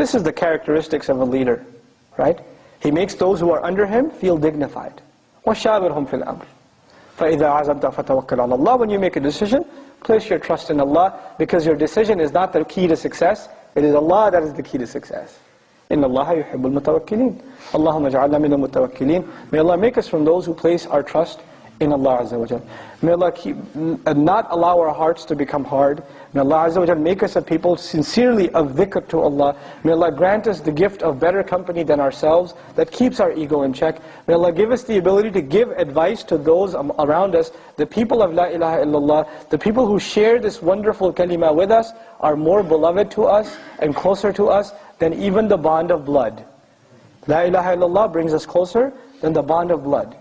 This is the characteristics of a leader, right? He makes those who are under him feel dignified. وَشَاوِرْهُمْ فِي الْأَمْرِ فَإِذَا عَزَمْتَ فَتَوَكَّلْ عَلَى اللَّهِ. When you make a decision, place your trust in Allah, because your decision is not the key to success. It is Allah that is the key to success. إِنَّ اللَّهَ يُحِبُّ الْمُتَوَكِّلِينَ اللَّهُمَّ اجْعَلْنَا مِنَ الْمُتَوَكِّلِينَ. May Allah make us from those who place our trust in Allah Azza wa Jal. May Allah not allow our hearts to become hard. May Allah Azza wa Jal make us a people sincerely of dhikr to Allah. May Allah grant us the gift of better company than ourselves that keeps our ego in check. May Allah give us the ability to give advice to those around us. The people of La ilaha illallah, the people who share this wonderful kalima with us, are more beloved to us and closer to us than even the bond of blood. La ilaha illallah brings us closer than the bond of blood.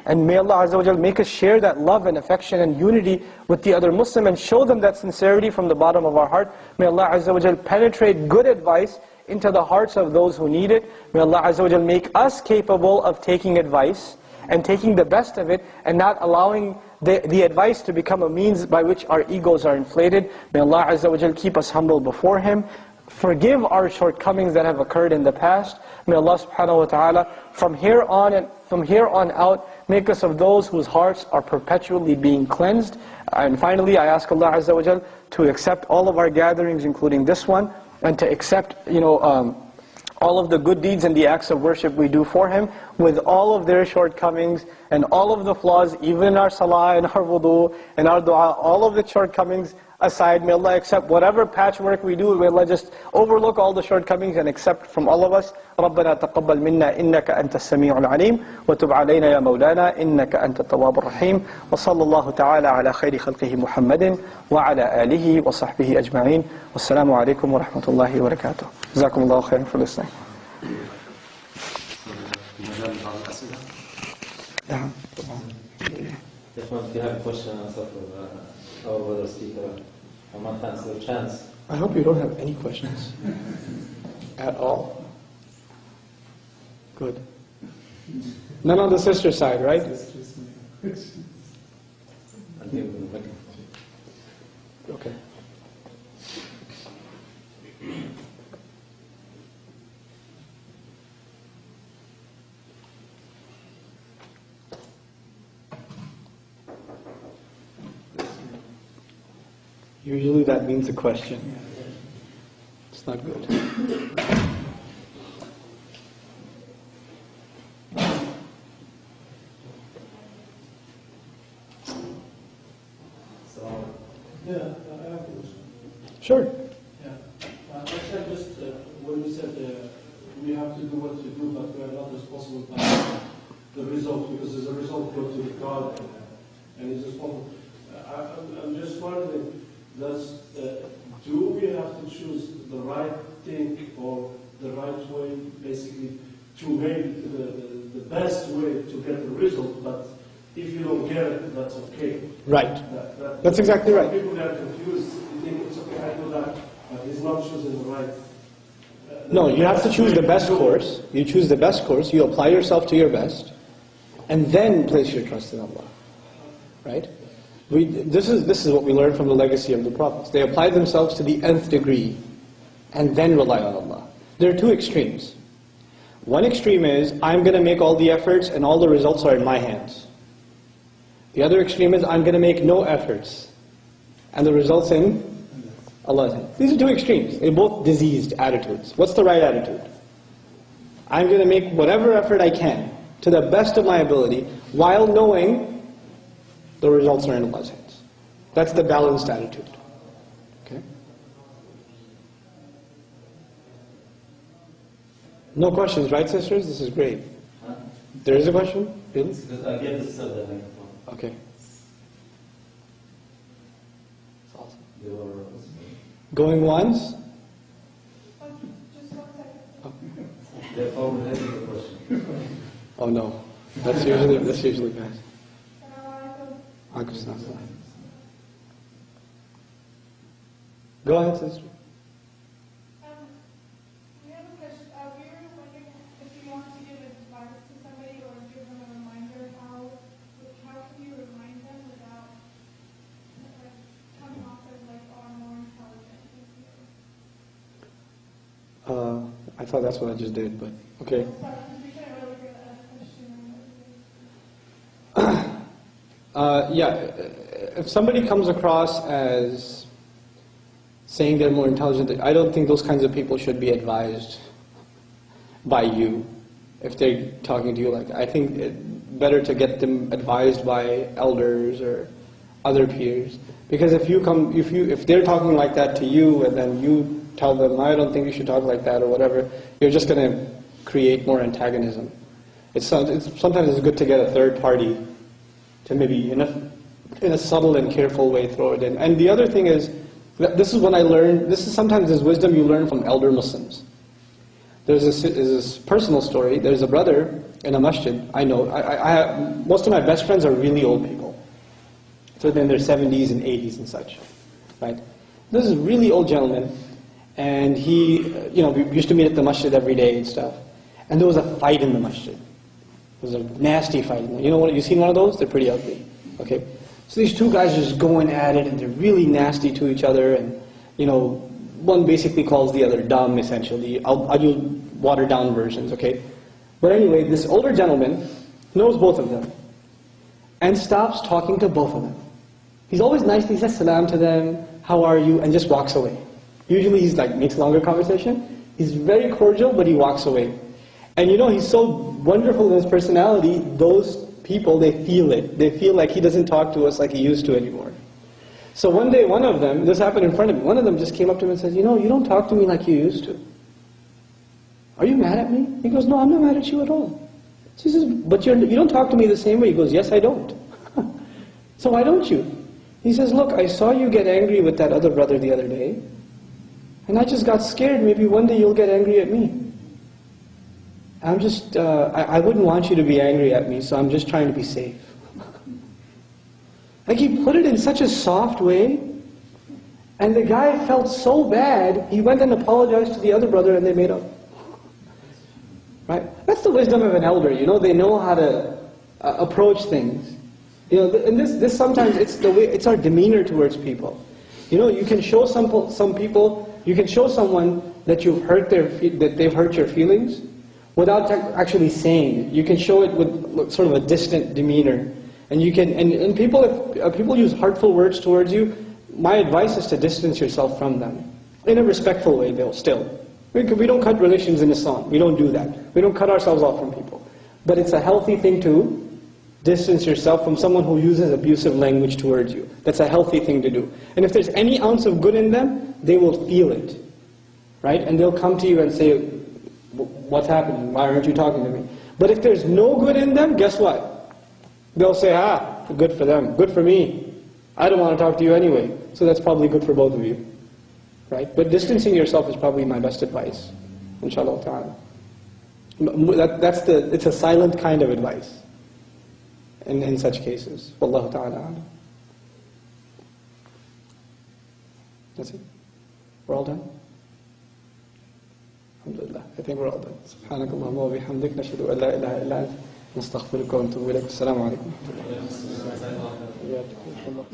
And may Allah Azza wa Jal make us share that love and affection and unity with the other Muslim, and show them that sincerity from the bottom of our heart. May Allah Azza wa Jal penetrate good advice into the hearts of those who need it. May Allah Azza wa Jal make us capable of taking advice and taking the best of it, and not allowing the advice to become a means by which our egos are inflated. May Allah Azza wa Jal keep us humble before Him. Forgive our shortcomings that have occurred in the past. May Allah subhanahu wa ta'ala from here on out make us of those whose hearts are perpetually being cleansed. And finally, I ask Allah Azza wa Jal to accept all of our gatherings, including this one, and to accept all of the good deeds and the acts of worship we do for Him, with all of their shortcomings and all of the flaws, even in our salah and our wudu and our dua, all of the shortcomings aside. May Allah accept whatever patchwork we do. May Allah just overlook all the shortcomings and accept from all of us. رَبَّنَا تَقَبَّلْ مِنَّا إِنَّكَ أَنْتَ السَّمِيعُ الْعَلِيمُ وَتُبْ عَلَيْنَا يَا مَوْلَانَا إِنَّكَ أَنْتَ التَّوَّابُ الرَّحِيمُ وصلى الله تعالى على خير خلقه محمد وعلى آله وصحبه أجمعين والسلام عليكم ورحمة الله وبركاته. جزاكم الله خيرا for listening. If you have a question and answer for our brother speaker, I might answer a chance. I hope you don't have any questions at all. Good. None on the sister side, right? Okay. Usually that means a question. It's not good. Yeah, I have a question. Sure. Yeah. Actually, just when you said we have to do what to do, but we are not responsible for the result, because the result goes to God, and it's responsible. I'm just wondering, do we have to choose the right thing or the right way, basically, to make the best way to get the result, but if you don't get it, that's okay. Right. That's exactly right. People get confused. You think it's okay, I do that, but he's not choosing the right. No, you have to choose the best course. You choose the best course. You apply yourself to your best, and then place your trust in Allah. Right? This is what we learned from the legacy of the prophets. They applied themselves to the nth degree, and then rely on Allah. There are two extremes. One extreme is, I'm going to make all the efforts, and all the results are in my hands. The other extreme is, I'm going to make no efforts, and the results in Allah's hands. These are two extremes. They're both diseased attitudes. What's the right attitude? I'm going to make whatever effort I can, to the best of my ability, while knowing the results are in Allah's hands. That's the balanced attitude. Okay? No questions, right, sisters? This is great. Huh? There is a question? Really? I gave this the microphone. Okay. It's awesome. They were Going once? Oh. they formulated the question. Oh no. That's usually bad. Go ahead, sister. We have a question. We were wondering if you want to give advice to somebody or give them a reminder, how can you remind them without coming off as like, oh, I'm more intelligent than you? I thought that's what I just did, but okay. Yeah, if somebody comes across as saying they're more intelligent, I don't think those kinds of people should be advised by you if they're talking to you like that. I think it's better to get them advised by elders or other peers. Because if they're talking like that to you and then you tell them, I don't think you should talk like that or whatever, you're just going to create more antagonism. Sometimes it's good to get a third party to maybe, in a subtle and careful way, throw it in. And the other thing is, this is when I learned, sometimes this wisdom you learn from elder Muslims. There's this personal story. There's a brother in a masjid. I know, most of my best friends are really old people. So they're in their 70s and 80s and such, right? This is a really old gentleman, and he, we used to meet at the masjid every day and stuff. And there was a fight in the masjid. It was a nasty fight. You know what? You've seen one of those? They're pretty ugly. Okay. So these two guys are just going at it, and they're really nasty to each other. And one basically calls the other dumb. Essentially, I'll do watered down versions. Okay. But anyway, this older gentleman knows both of them, and stops talking to both of them. He's always nice. He says salam to them. How are you? And just walks away. Usually he's makes longer conversation. He's very cordial, but he walks away. And he's so wonderful in his personality, those people, they feel it. They feel like he doesn't talk to us like he used to anymore. So one day, one of them, this happened in front of me, one of them just came up to him and says, you don't talk to me like you used to. Are you mad at me? He goes, no, I'm not mad at you at all. She says, but you don't talk to me the same way. He goes, yes, I don't. So why don't you? He says, look, I saw you get angry with that other brother the other day, and I just got scared. Maybe one day you'll get angry at me. I'm just, I wouldn't want you to be angry at me, so I'm just trying to be safe. He put it in such a soft way, and the guy felt so bad, he went and apologized to the other brother and they made up. Right? That's the wisdom of an elder, they know how to approach things. And this sometimes, it's our demeanor towards people. You can show some people, you can show someone that that they've hurt your feelings, without actually saying it. You can show it with sort of a distant demeanor. And you can, and people, if people use hurtful words towards you, my advice is to distance yourself from them. In a respectful way, though, still. We don't cut relations in Islam. We don't do that. We don't cut ourselves off from people. But it's a healthy thing to distance yourself from someone who uses abusive language towards you. That's a healthy thing to do. And if there's any ounce of good in them, they will feel it. Right? And they'll come to you and say, what's happening? Why aren't you talking to me? But if there's no good in them, guess what? They'll say, good for them, good for me. I don't want to talk to you anyway. So that's probably good for both of you. Right? But distancing yourself is probably my best advice. Inshallah ta'ala. It's a silent kind of advice in such cases. Wallahu ta'ala. That's it? We're all done? Alhamdulillah. I think we're all done. سبحانك اللهم وبحمدك نشهد أن لا إله إلا أنت نستغفرك ونتوب إليك. السلام عليكم ورحمة الله.